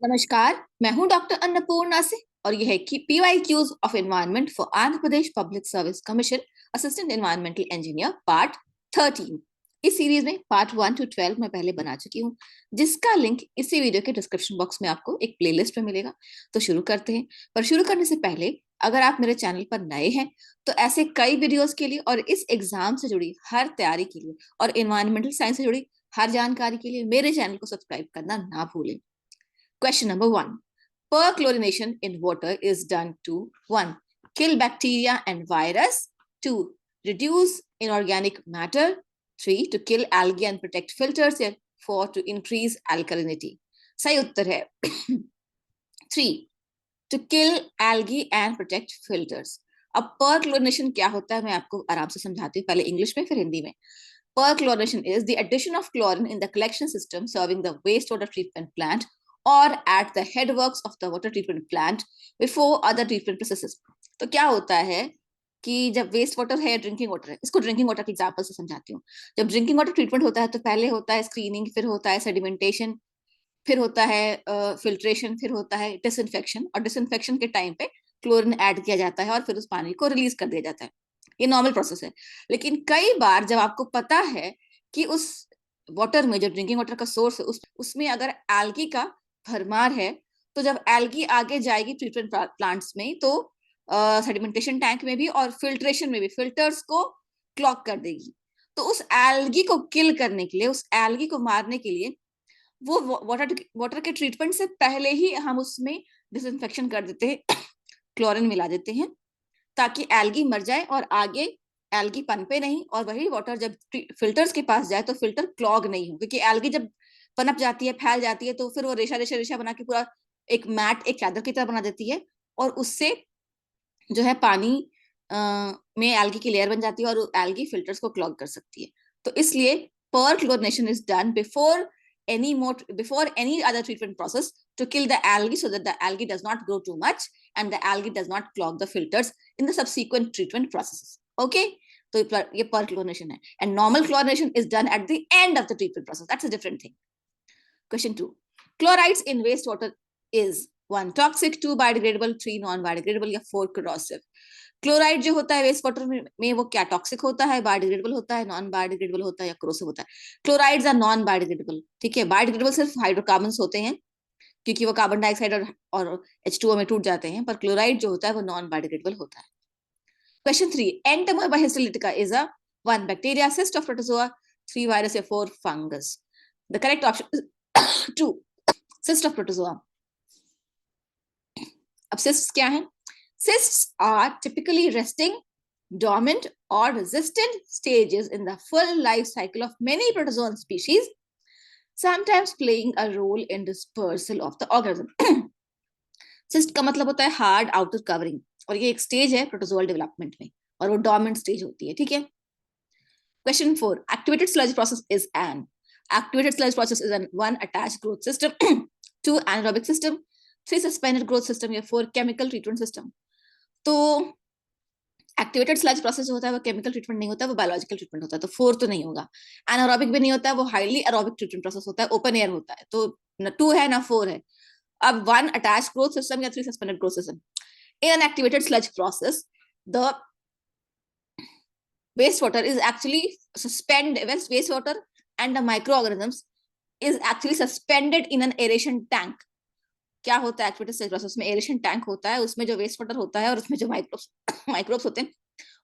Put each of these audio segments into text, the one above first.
नमस्कार। मैं हूं डॉक्टर अन्नपूर्णा से और यह है कि PYQs of environment for Andhra Pradesh public service commission assistant environmental engineer part 13। इस सीरीज में पार्ट 1 to 12 मैं पहले बना चुकी हूं, जिसका लिंक इसी वीडियो के डिस्क्रिप्शन बॉक्स में आपको एक प्लेलिस्ट में मिलेगा। तो शुरू करते हैं। पर शुरू करने से पहले अगर आप मेरे चैनल पर नए हैं तो ऐसे कई वीडियोस के लिए और इस एग्जाम से जुड़ी हर तैयारी के लिए और एनवायरमेंटल साइंस से जुड़ी हर जानकारी के लिए मेरे चैनल को सब्सक्राइब करना ना भूलें। Question number 1. Perchlorination in water is done to 1. Kill bacteria and virus. 2. Reduce inorganic matter. 3. To kill algae and protect filters. 4. To increase alkalinity. सही उत्तर है 3. To kill algae and protect filters. अब perchlorination क्या होता है मैं आपको आराम से समझाती हूँ, पहले इंग्लिश में फिर हिंदी में। Perchlorination is the addition of chlorine in the collection system serving the wastewater treatment plant or at the headworks of the water treatment plant before other treatment processes. तो क्या होता है कि जब वेस्ट वाटर है या ड्रिंकिंग वाटर है, इसको ड्रिंकिंग वाटर के एग्जांपल से समझाती हूँ। जब ड्रिंकिंग वाटर ट्रीटमेंट होता है तो पहले होता है स्क्रीनिंग, फिर होता है सेडिमेंटेशन, फिर होता है फिल्ट्रेशन, फिर होता है डिसइंफेक्शन, और डिसइंफेक्शन के टाइम पे क्लोरीन ऐड किया जाता है और फिर उस पानी को रिलीज कर दिया जाता है। ये नॉर्मल प्रोसेस है। लेकिन कई बार जब आपको पता है कि उस वाटर में, जो ड्रिंकिंग वाटर का सोर्स है, उसमें अगर एल्गी का भरमार है, तो जब एल्गी आगे जाएगी ट्रीटमेंट प्लांट्स में तो सेडिमेंटेशन टैंक में भी और फिल्ट्रेशन में भी फिल्टर्स को क्लॉग कर देगी। तो उस एल्गी को किल करने के लिए, उस एल्गी को मारने के लिए वो वाटर के ट्रीटमेंट से पहले ही हम उसमें डिसइंफेक्शन कर देते हैं, क्लोरीन मिला देते हैं ताकि एल्गी मर जाए और आगे एल्गी पनपे नहीं, और वही वाटर जब फिल्टर्स के पास जाए तो फिल्टर क्लॉग नहीं हो, क्योंकि एल्गी जब पनप जाती है, फैल जाती है, तो फिर वो रेशा रेशा रेशा बना के पूरा एक मैट, एक चादर की तरह बना देती है, और उससे जो है पानी में एल्गी की लेयर बन जाती है और एल्गी फिल्टर्स को क्लॉग कर सकती है। तो इसलिए perchlorination is done before any other treatment process to kill the algae so that the algae does not grow too much and the algae does not clog the filters in the subsequent treatment processes. Okay, तो ये perchlorination है, and normal chlorination is done at the end of the treatment process. That's a different thing. Question 2. Chlorides in wastewater is 1. Toxic, 2. Biodegradable, 3. Non-biodegradable या 4. corrosive. Chloride जो होता है waste water में वो क्या टॉक्सिक होता है, बायोडिग्रेडेबल होता है, नॉन बायोडिग्रेडेबल होता है या क्रोसिव होता है? Chlorides are non biodegradable. ठीक है, बायोडिग्रेडेबल सिर्फ हाइड्रोकार्बन होते हैं क्योंकि वो कार्बन डाइऑक्साइड और H2O में टूट जाते हैं, पर क्लोराइड जो होता है वो नॉन बायोडिग्रेडेबल होता है। Question 3. Entamoeba histolytica is a 1. Bacteria, cyst of protozoa, 3. Virus या 4. Fungus. The correct option 2. Cyst of protozoa. अब सिस्ट क्या है? Cysts are typically resting, dormant, or resistant stages in the full life cycle of many protozoan species, sometimes playing a role in dispersal of the organism. Cyst का मतलब होता है hard outer covering, और ये एक stage है protozoal development में, और वो डोर्मेंट स्टेज होती है। ठीक है। Question 4. Activated sludge process is an activated sludge process is an 1. attached growth system, 2. anaerobic system, 3. suspended growth system या 4. chemical treatment system. तो एक्टिवेटेड स्लज प्रोसेस जो होता है वो केमिकल ट्रीटमेंट नहीं होता है, वो बायोलॉजिकल ट्रीटमेंट होता है, तो 4 तो नहीं होगा। एनारोबिक भी नहीं होता है, वो हाईली एरोबिक ट्रीटमेंट प्रोसेस होता है, ओपन एयर होता है, तो न 2 है ना 4 है। अब 1 अटैच ग्रोथ सिस्टम या 3 suspended growth system. In an activated sludge process the waste water is actually suspended, waste water and the microorganisms is actually suspended in an aeration tank. क्या होता है एक्टिवेटेड स्लज प्रोसेस में? Aeration tank होता है, उसमें जो waste water होता है और उसमें जो माइक्रोब्स होते हैं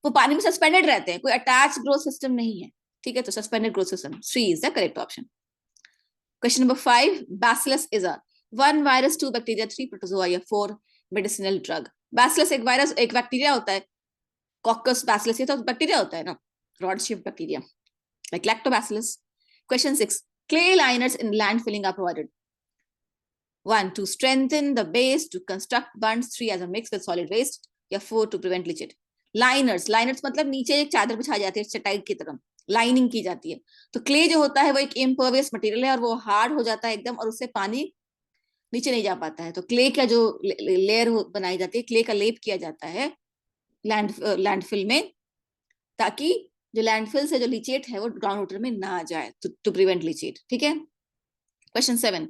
वो पानी में सस्पेंडेड रहते हैं, कोई अटैच ग्रोथ सिस्टम नहीं है। ठीक है, तो suspended growth system 3 is the correct option. Question number 5. Bacillus is a 1. Virus, 2. Bacteria, 3. Protozoa या 4. Medicinal drug. बैसिलस एक वायरस, एक बैक्टीरिया होता है। कॉकस बैसिलस ये तो बैक्टीरिया होता है ना, rod shape bacteria like lactobacillus. Question 6. Clay liners in land filling are provided 1. to strengthen the base, to construct bunds, 3. as a mix with solid waste या 4. to prevent leachate. Liners मतलब नीचे एक चादर बिछाई जाती है चटाई की तरह, लाइनिंग की जाती है। तो क्ले जो होता है वो एक इम्पर्वियस मटेरियल है और वो हार्ड हो जाता है एकदम, और उससे पानी नीचे नहीं जा पाता है। तो क्ले का जो लेयर बनाई जाती है, क्ले का लेप किया जाता है लैंडफिल में, ताकि जो लैंडफिल से जो लीचेट है वो ग्राउंड वाटर में ना जाए, टू प्रिवेंट लीचेट। ठीक है। क्वेश्चन 7.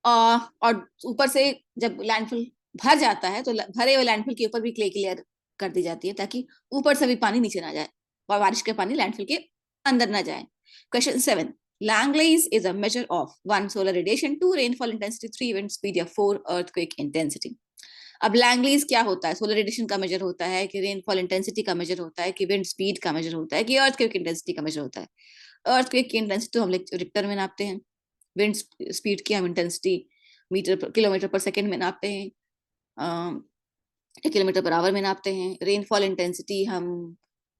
और ऊपर से जब लैंडफिल भर जाता है तो भरे हुए लैंडफिल के ऊपर भी क्ले की लेयर कर दी जाती है ताकि ऊपर से भी पानी नीचे ना जाए और बारिश के पानी लैंडफिल के अंदर ना जाए। Question 7, Langley's is a measure of 1 solar radiation, 2 rainfall intensity, 3 wind speed या 4 earthquake intensity। अब लैंगलीज क्या होता है? सोलर रेडिएशन का मेजर होता है कि रेनफॉल इंटेंसिटी का मेजर होता है कि विंड स्पीड का मेजर होता है कि अर्थक्वेक इंटेंसिटी का मेजर होता है? अर्थक्वेक की इंटेंसिटी तो हम रिक्टर में नापते हैं, विंड स्पीड की हम इंटेंसिटी किलोमीटर पर सेकेंड में नापते हैं, किलोमीटर पर आवर में नापते हैं। रेनफॉल इंटेंसिटी हम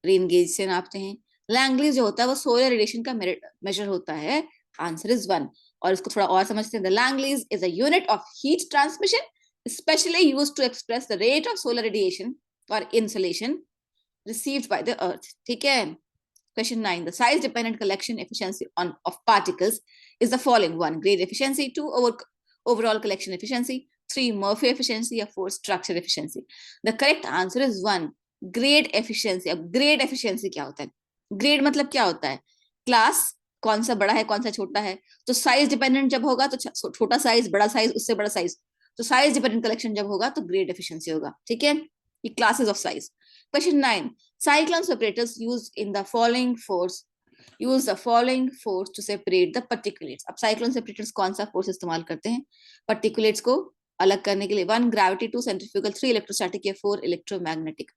रेन गेज से नापते हैं। लैंगलीज जो होता है वो सोलर रेडिएशन का मेजर होता है। Answer is 1। और इसको थोड़ा और समझते हैं। The langley is a unit of heat transmission especially used to express the rate of solar radiation or insolation received by the earth। ठीक है। Question 9, the size dependent collection efficiency of particles is the following: 1 grade efficiency, 2 overall collection efficiency, 3 Murphy efficiency या 4 structure efficiency। The correct answer is 1 grade efficiency। अब grade efficiency क्या होता है? grade मतलब क्या होता है? क्लास कौन सा बड़ा है कौन सा छोटा है। तो साइज डिपेंडेंट जब होगा तो छोटा साइज बड़ा साइज उससे बड़ा साइज, तो साइज डिपेंडेंट कलेक्शन जब होगा तो ग्रेड एफिशिएंसी होगा। ठीक है, ये classes of size. Question 9, cyclone separators used in the following force use the following force to separate the particulates। अब साइक्लोन सेपरेटर्स कौन सा फोर्स इस्तेमाल करते हैं पार्टिकुलेट्स को अलग करने के लिए? 1 ग्रेविटी, 2 सेंट्रीफ्यूगल, 3 इलेक्ट्रोस्टैटिक या 4 इलेक्ट्रोमैग्नेटिक।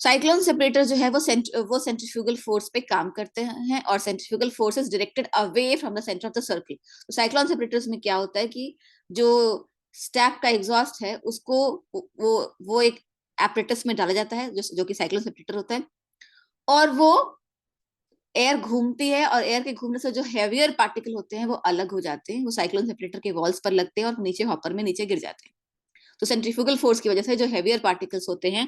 साइक्लोन सेपरेटर जो है वो सेंट्रीफ्यूगल फोर्स पे काम करते हैं और centrifugal force is directed away from the centre of the circle. तो साइक्लोन सेपरेटर्स में क्या होता है कि जो स्टैक का एग्जॉस्ट है उसको वो एक एपरेटस में डाला जाता है जो कि साइक्लोन सेपरेटर होता है, और वो एयर घूमती है और एयर के घूमने से जो हेवियर पार्टिकल होते हैं वो अलग हो जाते हैं, वो साइक्लोन सेपरेटर के वॉल्स पर लगते हैं और नीचे हॉपर में नीचे गिर जाते हैं। तो सेंट्रीफ्यूगल फोर्स की वजह से जो हेवियर पार्टिकल्स होते हैं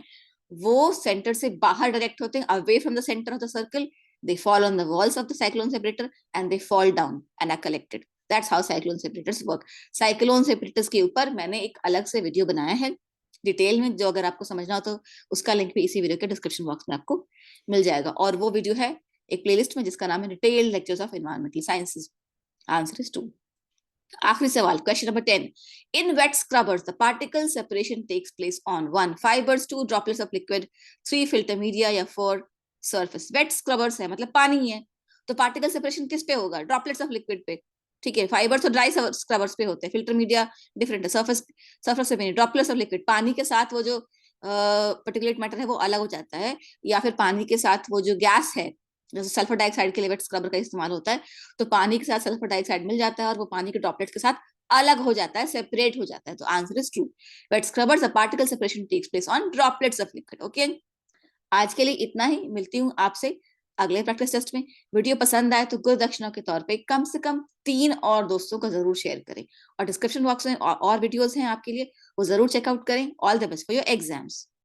वो सेंटर से बाहर डायरेक्ट होते हैं, away from the centre of the circle. They fall on the walls of the cyclone separator and they fall down and are collected. That's how cyclone separators work. Cyclone separators के ऊपर मैंने एक अलग से video बनाया है detail में, जो अगर आपको समझना हो तो उसका लिंक भी इसी वीडियो के डिस्क्रिप्शन बॉक्स में आपको मिल जाएगा। और वो वीडियो है एक प्लेलिस्ट में जिसका नाम है detailed lectures of environmental sciences. Answer is 2। आखिरी सवाल, question number 10, in wet scrubbers the particle separation takes place on 1 fibres, 2 droplets of liquid, 3 filter media या 4 सरफेस। वेट स्क्रबर्स है मतलब पानी है, तो पार्टिकल सेपरेशन किस पे होगा? ड्रॉपलेट्स ऑफ लिक्विड पे। ठीक है, फाइबर्स तो ड्राई स्क्रबर्स पे होते हैं, फिल्टर मीडिया डिफरेंट है, सरफेस पे नहीं। ड्रॉपलेट्स ऑफ लिक्विड पानी के साथ वो जो पर्टिकुलेट मैटर है वो अलग हो जाता है, या फिर पानी के साथ वो जो गैस है, जैसे सल्फर डाइऑक्साइड के लिए वेट स्क्रबर का इस्तेमाल होता है, तो पानी के साथ सल्फर डाइऑक्साइड मिल जाता है और वो पानी के ड्रॉपलेट्स के साथ अलग हो जाता है, सेपरेट हो जाता है। तो answer is true. Wet scrubbers particle separation takes place on droplets of liquid. Okay, आज के लिए इतना ही। मिलती हूँ आपसे अगले प्रैक्टिस टेस्ट में। वीडियो पसंद आए तो गुरु दक्षिणा के तौर पे कम से कम 3 और दोस्तों को जरूर शेयर करें, और डिस्क्रिप्शन बॉक्स में और वीडियोस हैं आपके लिए, वो जरूर चेकआउट करें। All the best for your exams.